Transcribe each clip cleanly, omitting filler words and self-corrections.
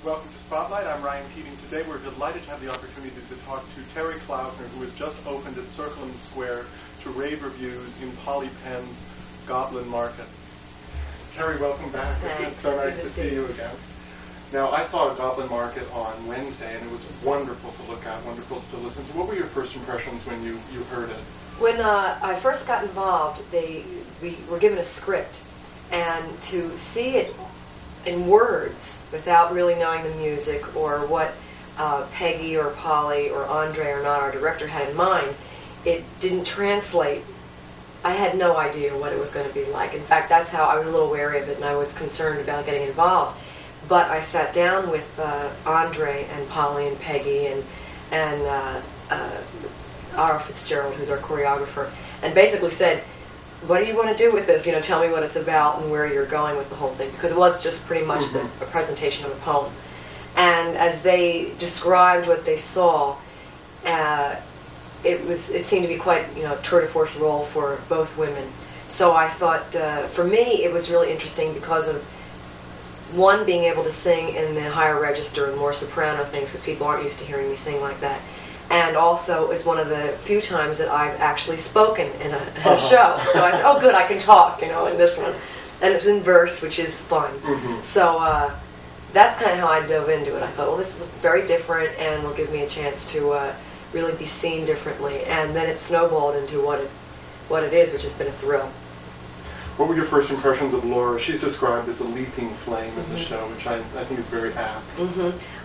Welcome to Spotlight. I'm Rian Keating. Today we're delighted to have the opportunity to talk to Terri Klausner, who has just opened at Circle in the Square to rave reviews in Polly Penn's Goblin Market. Terri, welcome back. Thanks. It's so nice to see you again. Now, I saw Goblin Market on Wednesday, and it was wonderful to look at, wonderful to listen to. What were your first impressions when you heard it? When I first got involved, we were given a script, and to see it in words without really knowing the music or what Peggy or Polly or Andre or not, our director, had in mind, it didn't translate. I had no idea what it was going to be like. In fact, that's how I was a little wary of it, and I was concerned about getting involved. But I sat down with Andre and Polly and Peggy and R. Fitzgerald, who's our choreographer, and basically said, what do you want to do with this? You know, tell me what it's about and where you're going with the whole thing. Because it was just pretty much a presentation of a poem. And as they described what they saw, it seemed to be quite, tour de force role for both women. So I thought, for me, it was really interesting because of, one, being able to sing in the higher register and more soprano things, because people aren't used to hearing me sing like that. And also, it was one of the few times that I've actually spoken in a show. So I thought, oh, good, I can talk, in this one. And it was in verse, which is fun. So that's kind of how I dove into it. I thought, well, this is very different and will give me a chance to really be seen differently. And then it snowballed into what it is, which has been a thrill. What were your first impressions of Laura? She's described as a leaping flame in the show, which I think is very apt.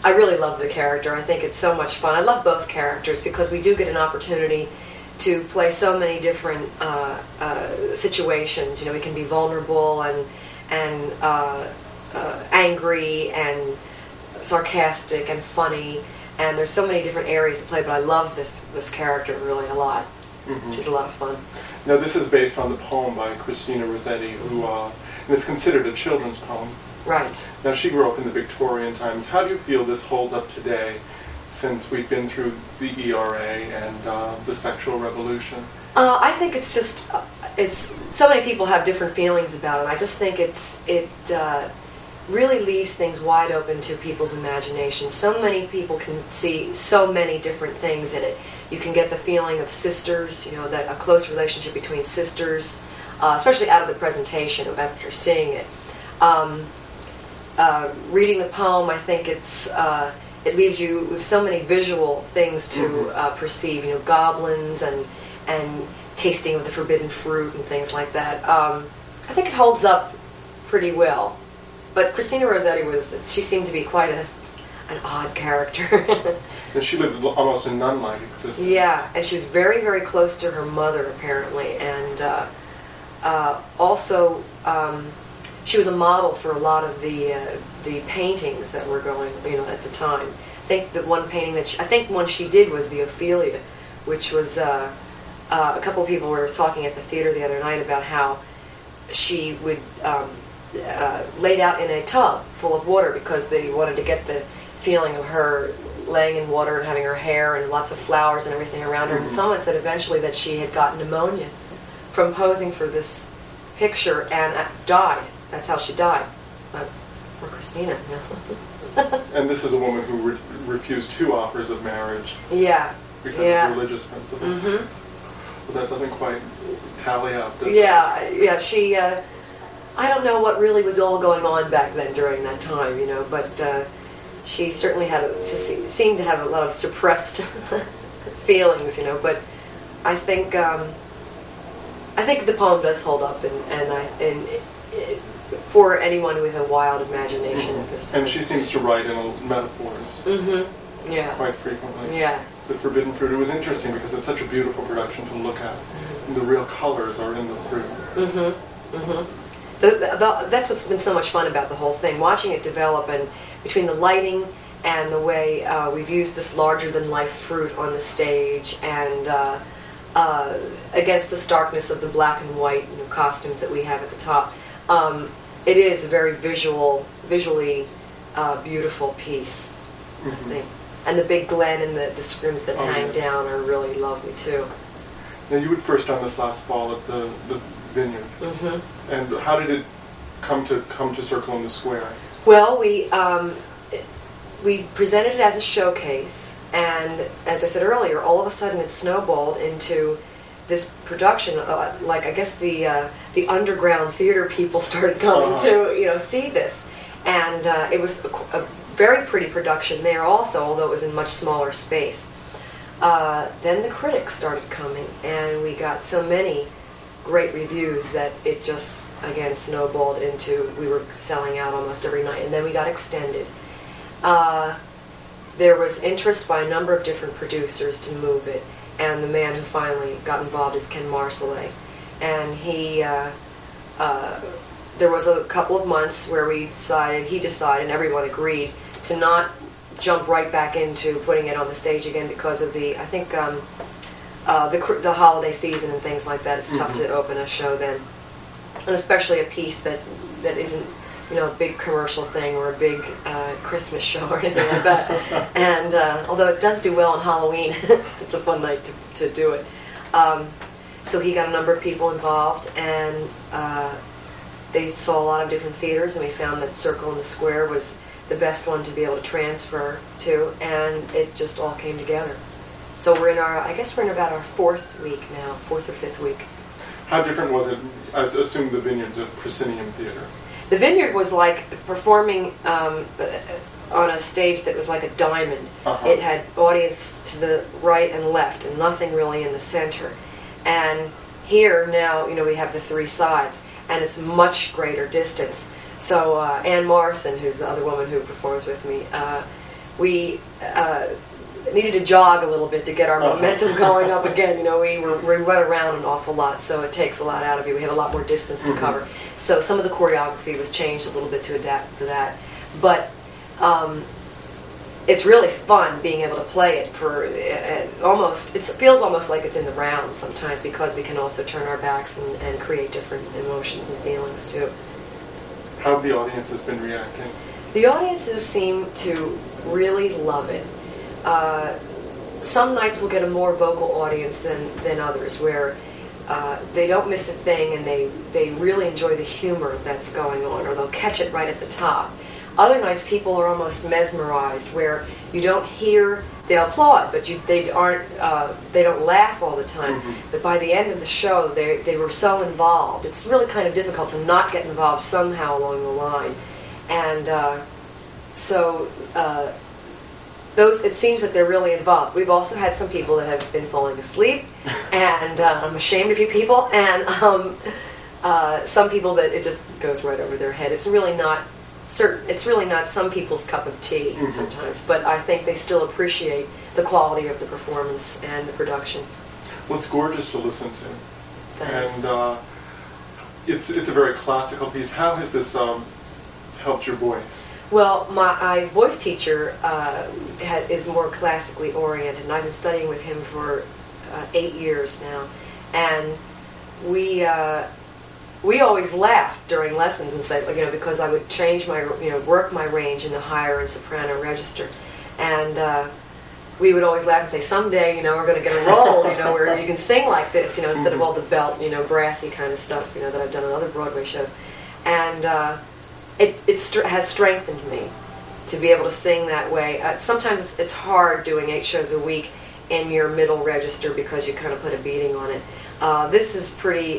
I really love the character. I think it's so much fun. I love both characters because we do get an opportunity to play so many different situations. We can be vulnerable and angry and sarcastic and funny, and there's so many different areas to play. But I love this character really a lot. She's a lot of fun. Now, this is based on the poem by Christina Rossetti, and it's considered a children's poem. Right. Now, she grew up in the Victorian times. How do you feel this holds up today, since we've been through the ERA and the sexual revolution? I think it's just, so many people have different feelings about it. I just think it really leaves things wide open to people's imagination. So many people can see so many different things in it. You can get the feeling of sisters, that a close relationship between sisters, especially out of the presentation after seeing it. Reading the poem, I think it leaves you with so many visual things to perceive, goblins and tasting of the forbidden fruit and things like that. I think it holds up pretty well. But Christina Rossetti she seemed to be quite an odd character. And she lived almost a nun-like existence. Yeah, and she was very, very close to her mother, apparently. And also, she was a model for a lot of the paintings that were going, at the time. I think that one painting one she did was the Ophelia, which was, a couple of people were talking at the theater the other night about how she would laid out in a tub full of water because they wanted to get the feeling of her laying in water and having her hair and lots of flowers and everything around her. And someone said eventually that she had gotten pneumonia from posing for this picture and died. That's how she died. Poor Christina. And this is a woman who refused 2 offers of marriage. Yeah. Because of religious principles. Well, that doesn't quite tally up, does it? Yeah. She. I don't know what really was all going on back then during that time, but she certainly seemed to have a lot of suppressed feelings, But I think the poem does hold up, and for anyone with a wild imagination at this time. And she seems to write in metaphors. Yeah. Quite frequently. Yeah. The forbidden fruit. It was interesting because it's such a beautiful production to look at. And the real colors are in the fruit. That's what's been so much fun about the whole thing, watching it develop, and between the lighting and the way we've used this larger-than-life fruit on the stage, and against the starkness of the black and white costumes that we have at the top. It is a very visually beautiful piece, I think. And the big glen and the scrims that hang down are really lovely, too. Now, you had first done this last fall at the Vineyard. And how did it come to Circle in the Square? Well, we we presented it as a showcase, and as I said earlier, all of a sudden it snowballed into this production. Like I guess the underground theater people started coming to see this, and it was a very pretty production there also, although it was in much smaller space. Then the critics started coming, and we got so many great reviews that it just again snowballed into we were selling out almost every night, and then we got extended. There was interest by a number of different producers to move it, and the man who finally got involved is Ken Marcellet. And he, there was a couple of months where he decided, and everyone agreed, to not jump right back into putting it on the stage again because of the holiday season and things like that. It's tough to open a show then, and especially a piece that isn't a big commercial thing or a big Christmas show or anything like that. And although it does do well on Halloween, it's a fun night to do it. So he got a number of people involved, and they saw a lot of different theaters, and we found that Circle in the Square was the best one to be able to transfer to, and it just all came together. So we're in about our fourth or fifth week. How different was it, I assume, the Vineyards of Proscenium Theater? The Vineyard was like performing on a stage that was like a diamond. It had audience to the right and left and nothing really in the center. And here now, we have the three sides, and it's much greater distance. So Ann Morrison, who's the other woman who performs with me, we needed to jog a little bit to get our momentum going up again. We went around an awful lot, so it takes a lot out of you. We have a lot more distance to cover. So some of the choreography was changed a little bit to adapt for that. But it's really fun being able to play it for it feels almost like it's in the round sometimes, because we can also turn our backs and create different emotions and feelings too. How have the audiences been reacting? The audiences seem to really love it. Some nights we'll get a more vocal audience than others, where they don't miss a thing and they really enjoy the humor that's going on, or they'll catch it right at the top. Other nights people are almost mesmerized, where you don't hear, they'll applaud, but they don't laugh all the time. But by the end of the show, they were so involved. It's really kind of difficult to not get involved somehow along the line. And it seems that they're really involved. We've also had some people that have been falling asleep, and I'm ashamed of you people, and some people that it just goes right over their head. It's really not some people's cup of tea sometimes, but I think they still appreciate the quality of the performance and the production. Well, it's gorgeous to listen to. Thanks. And it's a very classical piece. How has this helped your voice? Well, my voice teacher is more classically oriented, and I've been studying with him for 8 years now. And we always laughed during lessons and said, because I would change work my range in the higher and soprano register, and we would always laugh and say, someday, we're going to get a role, where you can sing like this, instead of all the belt, brassy kind of stuff, that I've done on other Broadway shows, and it has strengthened me to be able to sing that way. Sometimes it's hard doing 8 shows a week in your middle register because you kind of put a beating on it. This is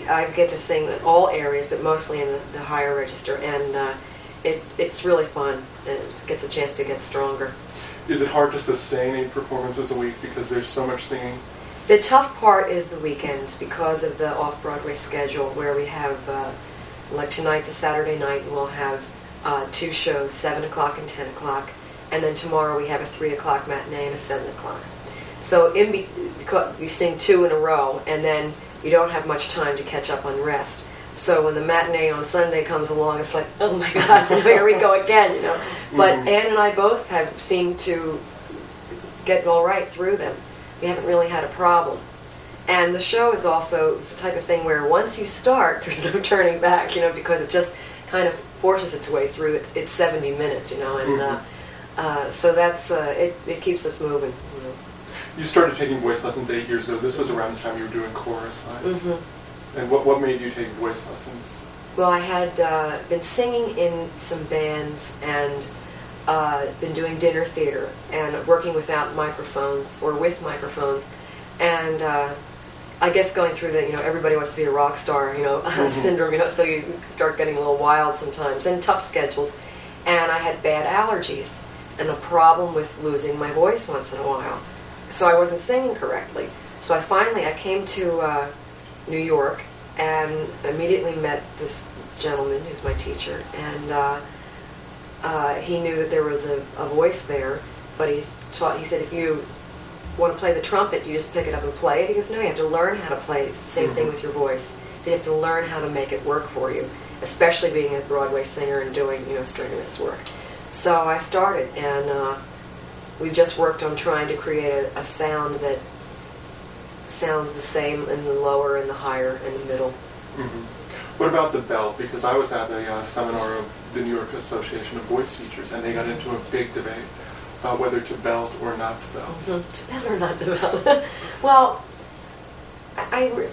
I get to sing in all areas, but mostly in the higher register, and it's really fun, and it gets a chance to get stronger. Is it hard to sustain 8 performances a week because there's so much singing? The tough part is the weekends, because of the off-Broadway schedule, where we have, like tonight's a Saturday night, and we'll have 2 shows, 7 o'clock and 10 o'clock, and then tomorrow we have a 3 o'clock matinee and a 7 o'clock. So you sing 2 in a row, and then you don't have much time to catch up on rest. So when the matinee on Sunday comes along, it's like, oh my God, here we go again, But Ann and I both have seemed to get all right through them. We haven't really had a problem. And the show is also it's the type of thing where once you start, there's no turning back, because it just kind of forces its way through. It's 70 minutes, and so that's it keeps us moving. You started taking voice lessons 8 years ago. This was around the time you were doing chorus, right? And what made you take voice lessons? Well, I had been singing in some bands, and been doing dinner theater and working without microphones or with microphones, and I guess going through the, everybody wants to be a rock star, syndrome, so you start getting a little wild sometimes, and tough schedules. And I had bad allergies and a problem with losing my voice once in a while. So I wasn't singing correctly. So I came to New York and immediately met this gentleman who's my teacher, and he knew that there was a voice there, but he said, if you want to play the trumpet, you just pick it up and play it. He goes, no, you have to learn how to play it. It's the same thing with your voice. So you have to learn how to make it work for you, especially being a Broadway singer and doing, strenuous work. So I started, and we just worked on trying to create a sound that sounds the same in the lower and the higher and the middle. What about the belt? Because I was at a seminar of the New York Association of Voice Teachers, and they got into a big debate about whether to belt or not to belt. To belt or not to belt. Well,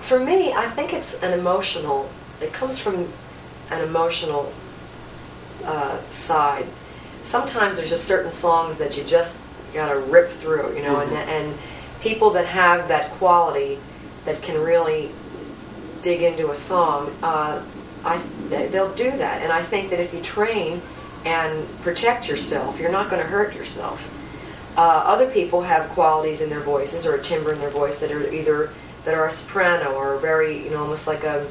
for me, I think it's it comes from an emotional side. Sometimes there's just certain songs that you just gotta rip through, and people that have that quality that can really dig into a song, they'll do that. And I think that if you train and protect yourself, you're not going to hurt yourself. Other people have qualities in their voices or a timbre in their voice that are a soprano or very, almost like a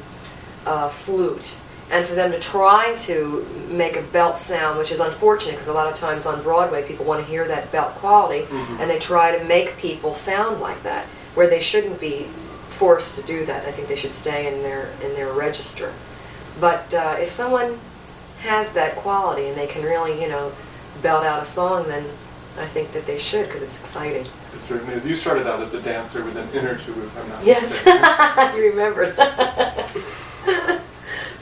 flute. And for them to try to make a belt sound, which is unfortunate because a lot of times on Broadway people want to hear that belt quality, and they try to make people sound like that, where they shouldn't be forced to do that. I think they should stay in their register. But if someone has that quality and they can really, belt out a song, then I think that they should, because it's exciting. It certainly is. You started out as a dancer with an inner tube, if I'm not mistaken. Yes, you remembered.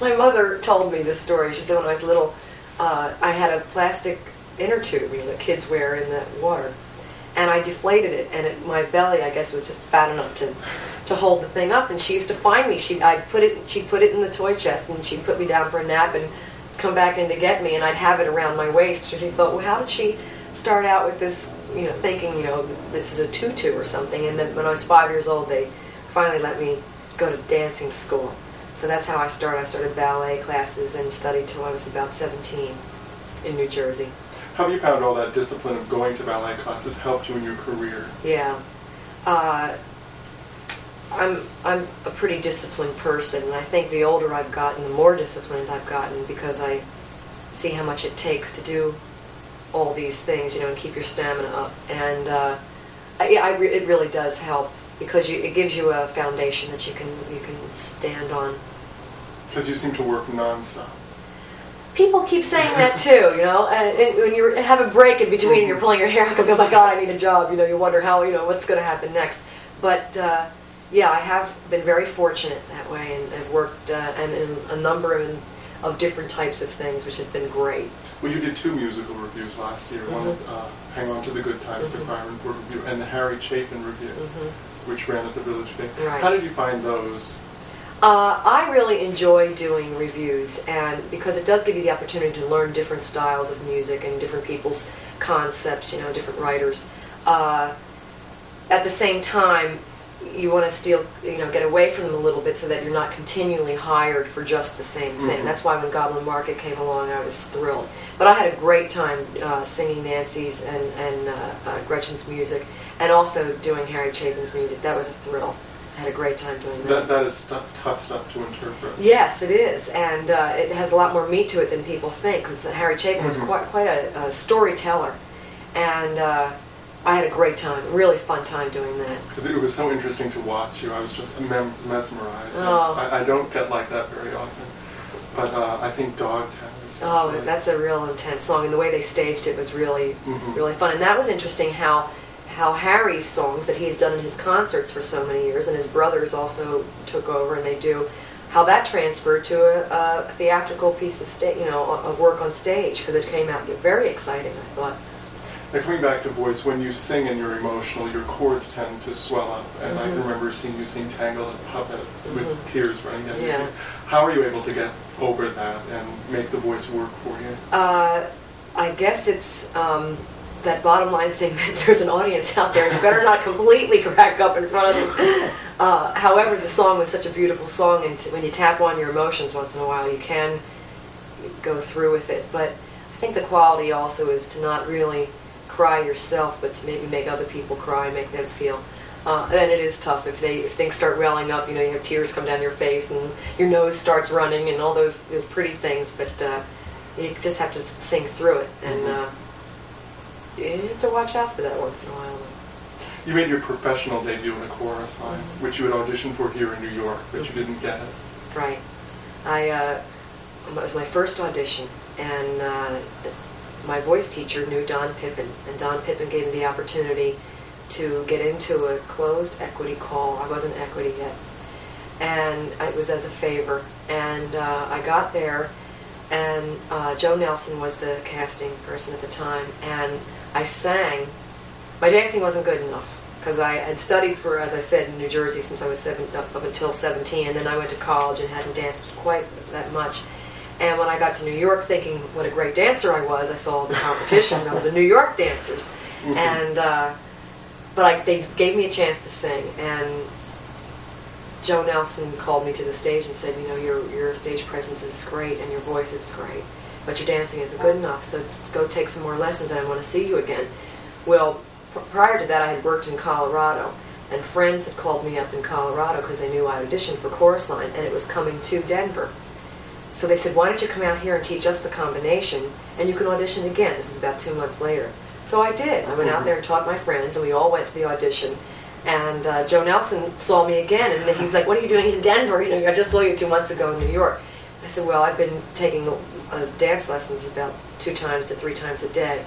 My mother told me this story. She said when I was little, I had a plastic inner tube, that kids wear in the water, and I deflated it, and my belly, I guess, was just fat enough to hold the thing up. And she used to find me. She'd put it in the toy chest, and she'd put me down for a nap and come back in to get me, and I'd have it around my waist. So she thought, well, how did she start out with this, thinking, this is a tutu or something? And then when I was 5 years old, they finally let me go to dancing school. So that's how I started. I started ballet classes and studied till I was about 17 in New Jersey. How have you found all that discipline of going to ballet classes helped you in your career? Yeah. I'm a pretty disciplined person, and I think the older I've gotten, the more disciplined I've gotten, because I see how much it takes to do all these things, and keep your stamina up. And it really does help, because it gives you a foundation that you can stand on. Because you seem to work nonstop. People keep saying that too, and when you have a break in between and you're pulling your hair out, oh my God, I need a job, you wonder how, what's going to happen next. But yeah, I have been very fortunate that way, and I've worked and in a number of different types of things, which has been great. Well, you did 2 musical reviews last year. One, Hang On to the Good Times, the Byron Board Review, and the Harry Chapin Review, which ran at the Village Bank. Right. How did you find those? I really enjoy doing reviews, and because it does give you the opportunity to learn different styles of music and different people's concepts, different writers. At the same time, you want to still, get away from them a little bit so that you're not continually hired for just the same thing. That's why when Goblin Market came along, I was thrilled. But I had a great time singing Nancy's and Gretchen's music, and also doing Harry Chapin's music. That was a thrill. I had a great time doing that. That is tough stuff to interpret. Yes, it is, and it has a lot more meat to it than people think, because Harry Chapin was quite a storyteller, and I had a great time, really fun time doing that. Because it was so interesting to watch you. I was just mesmerized. Oh. I don't get like that very often, but I think Dogtown is that's a real intense song, and the way they staged it was really, really fun. And that was interesting how Harry's songs that he's done in his concerts for so many years, and his brothers also took over, and they do, how that transferred to a theatrical piece of of work on stage, because it came out very exciting, I thought. Now, coming back to voice, when you sing and you're emotional, your chords tend to swell up, and I can remember seeing you sing Tangle and Puppet with tears running down your face. How are you able to get over that and make the voice work for you? I guess it's that bottom line thing that there's an audience out there. You better not completely crack up in front of them. However, the song was such a beautiful song, and when you tap on your emotions once in a while, you can go through with it. But I think the quality also is to not really cry yourself, but to maybe make other people cry, make them feel. And it is tough if things start welling up. You have tears come down your face and your nose starts running and all those pretty things. But you just have to sing through it, and you have to watch out for that once in a while. You made your professional debut in a chorus line, which you had auditioned for here in New York, but you didn't get it. Right. It was my first audition, and my voice teacher knew Don Pippin, and Don Pippin gave me the opportunity to get into a closed equity call. I wasn't equity yet, and it was as a favor. And I got there, and Joe Nelson was the casting person at the time, and I sang. My dancing wasn't good enough because I had studied for, as I said, in New Jersey since I was up until 17, and then I went to college and hadn't danced quite that much. And when I got to New York, thinking what a great dancer I was, I saw the competition of the New York dancers, and they gave me a chance to sing. And Joe Nelson called me to the stage and said, your stage presence is great and your voice is great, but your dancing isn't good enough. So go take some more lessons, and I want to see you again. Well, prior to that, I had worked in Colorado, and friends had called me up in Colorado because they knew I auditioned for Chorus Line, and it was coming to Denver. So they said, why don't you come out here and teach us the combination, and you can audition again. This was about 2 months later. So I did. I went out there and taught my friends, and we all went to the audition. And Joe Nelson saw me again, and he's like, what are you doing in Denver? I just saw you 2 months ago in New York. I said, well, I've been taking dance lessons about 2 times to 3 times a day.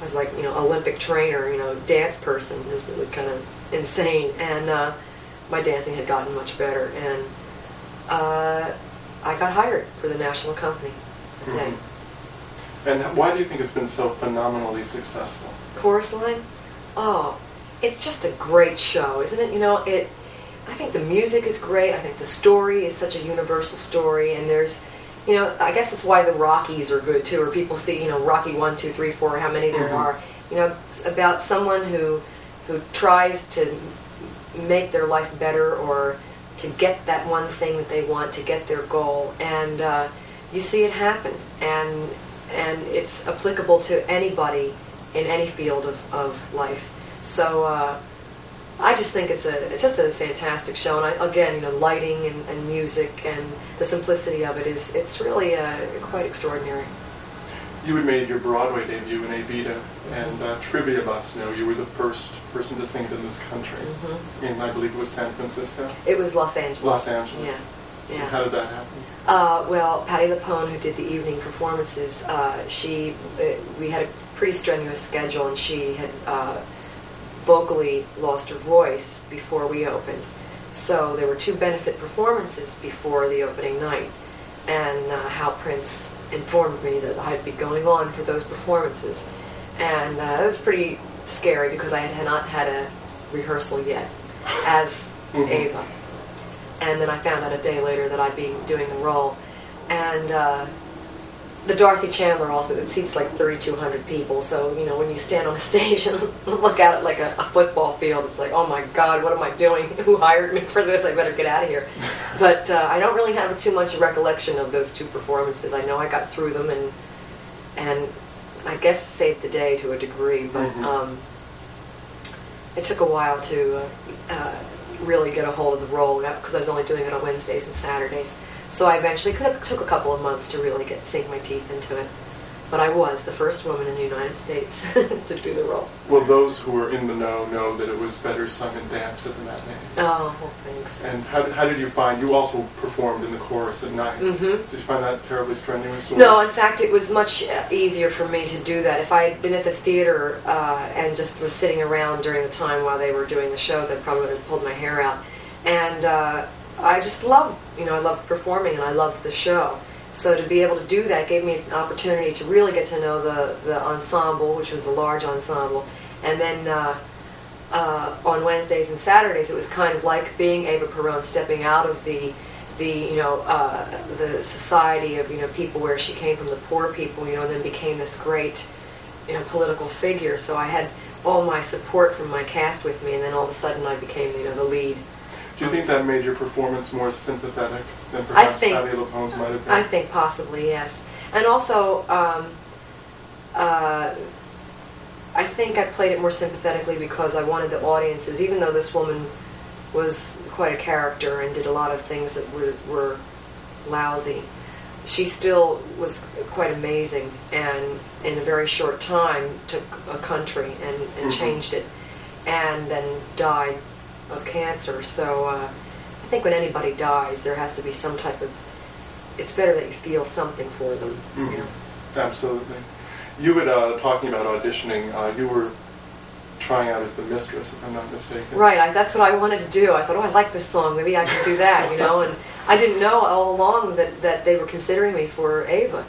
I was like, Olympic trainer, dance person. It was really kind of insane. And my dancing had gotten much better. And I got hired for the national company that day. And why do you think it's been so phenomenally successful? Chorus Line? Oh, it's just a great show, isn't it? I think the music is great. I think the story is such a universal story. And there's, I guess it's why the Rockies are good too, or people see, Rocky 1, 2, 3, 4, how many there are. It's about someone who tries to make their life better, or to get that one thing that they want, to get their goal, and you see it happen, and it's applicable to anybody in any field of life. So I just think it's just a fantastic show, and again, lighting and music and the simplicity of it's really quite extraordinary. You had made your Broadway debut in Evita, and trivia buffs know you were the first person to sing it in this country. And I believe it was San Francisco? It was Los Angeles. Los Angeles. Yeah. And how did that happen? Well, Patti LuPone, who did the evening performances, we had a pretty strenuous schedule, and she had vocally lost her voice before we opened. So there were 2 benefit performances before the opening night, and Hal Prince informed me that I'd be going on for those performances. And it was pretty scary because I had not had a rehearsal yet as Ava. And then I found out a day later that I'd be doing the role. And the Dorothy Chandler also, it seats like 3,200 people, so when you stand on a stage and look at it like a football field, it's like, oh my God, what am I doing? Who hired me for this? I better get out of here. But I don't really have too much recollection of those 2 performances. I know I got through them and I guess saved the day to a degree, but it took a while to really get a hold of the role, because I was only doing it on Wednesdays and Saturdays. So I eventually took a couple of months to really sink my teeth into it. But I was the first woman in the United States to do the role. Well, those who are in the know that it was better sung and danced at the matinee. Oh, well, thanks. And how did you find, you also performed in the chorus at night. Did you find that terribly strenuous? Or? No, in fact, it was much easier for me to do that. If I had been at the theater and just was sitting around during the time while they were doing the shows, I probably would have pulled my hair out. And I just loved, I loved performing, and I loved the show. So to be able to do that gave me an opportunity to really get to know the ensemble, which was a large ensemble. And then on Wednesdays and Saturdays, it was kind of like being Ava Perón, stepping out of the the society of people where she came from, the poor people, and then became this great political figure. So I had all my support from my cast with me, and then all of a sudden I became the lead. Do you think that made your performance more sympathetic than perhaps Patti LuPone's might have been? I think possibly, yes. And also, I think I played it more sympathetically because I wanted the audiences, even though this woman was quite a character and did a lot of things that were lousy, she still was quite amazing, and in a very short time took a country and changed it, and then died of cancer. So I think when anybody dies, there has to be some type of, it's better that you feel something for them. Absolutely. You were talking about auditioning. You were trying out as the mistress, if I'm not mistaken. Right, that's what I wanted to do. I thought, I like this song, maybe I can do that, and I didn't know all along that they were considering me for Eva.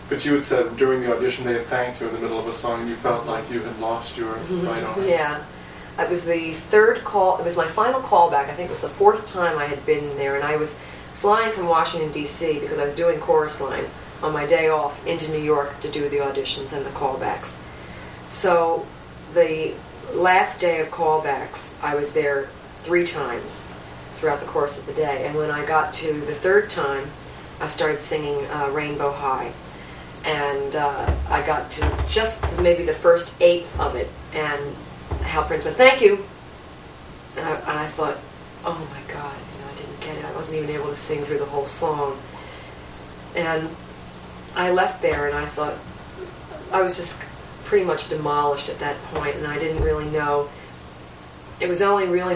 But you had said during the audition they had thanked you in the middle of a song and you felt like you had lost your right arm. Yeah. It was the third call, it was my final callback. I think it was the fourth time I had been there, and I was flying from Washington, D.C. because I was doing Chorus Line on my day off into New York to do the auditions and the callbacks. So the last day of callbacks, I was there 3 times throughout the course of the day. And when I got to the third time, I started singing Rainbow High. And I got to just maybe the first 8th of it. And Hal Prince went, "Thank you." And I thought, oh my God, I didn't get it. I wasn't even able to sing through the whole song. And I left there and I thought, I was just pretty much demolished at that point, and I didn't really know. It was only really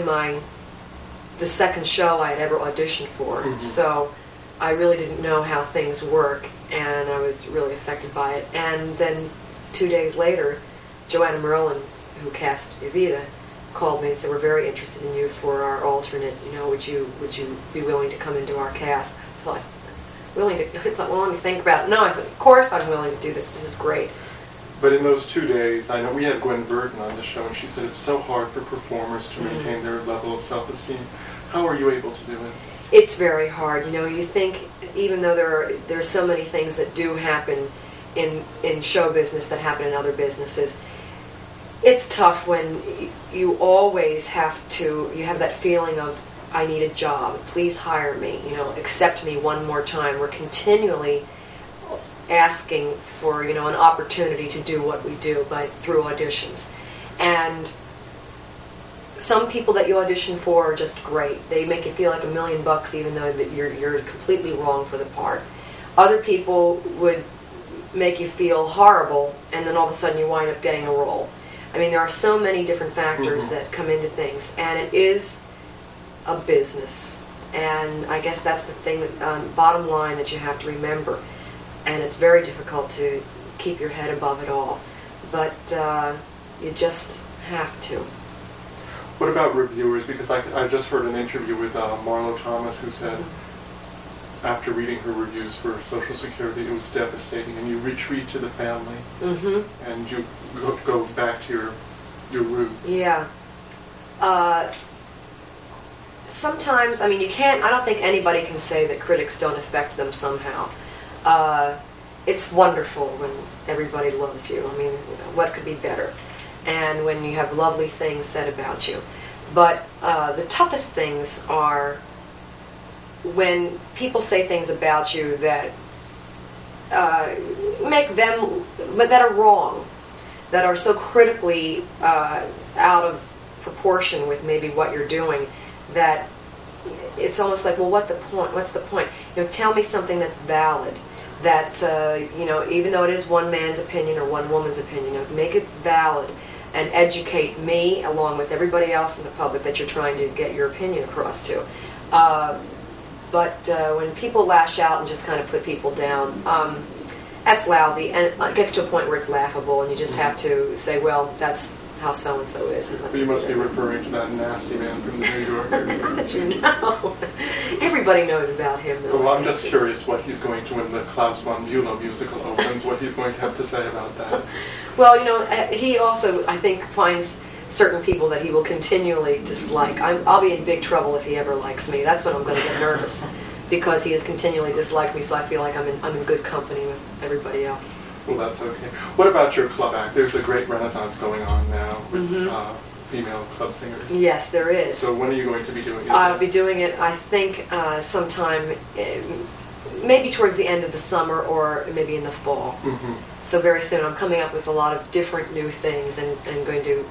the second show I had ever auditioned for, so I really didn't know how things work, and I was really affected by it. And then 2 days later, Joanna Merlin, who cast Evita, called me and said, "We're very interested in you for our alternate. Would you be willing to come into our cast?" I thought, willing to think about it. No, I said, of course I'm willing to do this. This is great. But in those 2 days, I know we had Gwen Verdon on the show, and she said it's so hard for performers to maintain their level of self-esteem. How are you able to do it? It's very hard. You think, even though there are so many things that do happen in show business that happen in other businesses, it's tough when you always have that feeling of, I need a job, please hire me, accept me one more time. We're continually asking for an opportunity to do what we do through auditions, and some people that you audition for are just great. They make you feel like $1 million even though that you're completely wrong for the part. Other people would make you feel horrible, and then all of a sudden you wind up getting a role. I mean, there are so many different factors that come into things, and it is a business, and I guess that's the thing, bottom line, that you have to remember. And it's very difficult to keep your head above it all. But you just have to. What about reviewers? Because I just heard an interview with Marlo Thomas, who said after reading her reviews for Social Security, it was devastating, and you retreat to the family, and you go back to your roots. Yeah. Sometimes, I mean, I don't think anybody can say that critics don't affect them somehow. It's wonderful when everybody loves you. I mean, what could be better? And when you have lovely things said about you. But the toughest things are when people say things about you that make them, but that are wrong, that are so critically out of proportion with maybe what you're doing, that it's almost like, well, what's the point? Tell me something that's valid. That, even though it is one man's opinion or one woman's opinion, make it valid and educate me along with everybody else in the public that you're trying to get your opinion across to. But when people lash out and just kind of put people down, that's lousy, and it gets to a point where it's laughable, and you just have to say, well, that's how so-and-so is. But you must be referring to that nasty man from the New Yorker. That you know. Everybody knows about him, though. Well, I'm just curious what he's going to, when the Klaus von Bülow musical opens, what he's going to have to say about that. Well, he also, I think, finds certain people that he will continually dislike. I'll be in big trouble if he ever likes me. That's when I'm going to get nervous. because he has continually disliked me, so I feel like I'm in good company with everybody else. Well, that's okay. What about your club act? There's a great renaissance going on now with female club singers. Yes, there is. So when are you going to be doing it? I'll be doing it, I think, sometime, maybe towards the end of the summer or maybe in the fall. So very soon. I'm coming up with a lot of different new things and going to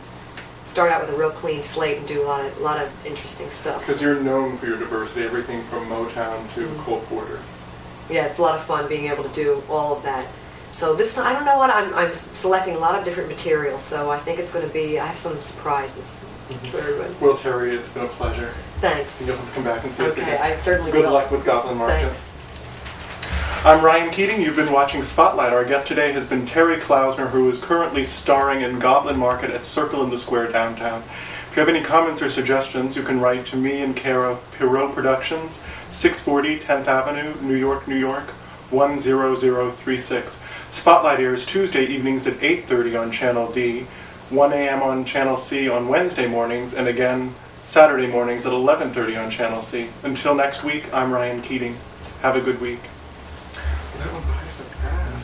start out with a real clean slate and do a lot of interesting stuff. Because you're known for your diversity, everything from Motown to Cole Porter. Yeah, it's a lot of fun being able to do all of that. So this time, I don't know what, I'm selecting a lot of different materials, so I think it's going to be, I have some surprises for everybody. Well, Terri, it's been a pleasure. Thanks. And you'll have to come back and see us again. Okay, I certainly will. Good will. luck with Goblin Market. Thanks. I'm Rian Keating. You've been watching Spotlight. Our guest today has been Terri Klausner, who is currently starring in Goblin Market at Circle in the Square downtown. If you have any comments or suggestions, you can write to me in care of Pirot Productions, 640 10th Avenue, New York, New York, 10036. Spotlight airs Tuesday evenings at 8:30 on Channel D, 1 a.m. on Channel C on Wednesday mornings, and again Saturday mornings at 11:30 on Channel C. Until next week, I'm Rian Keating. Have a good week. That went by so fast.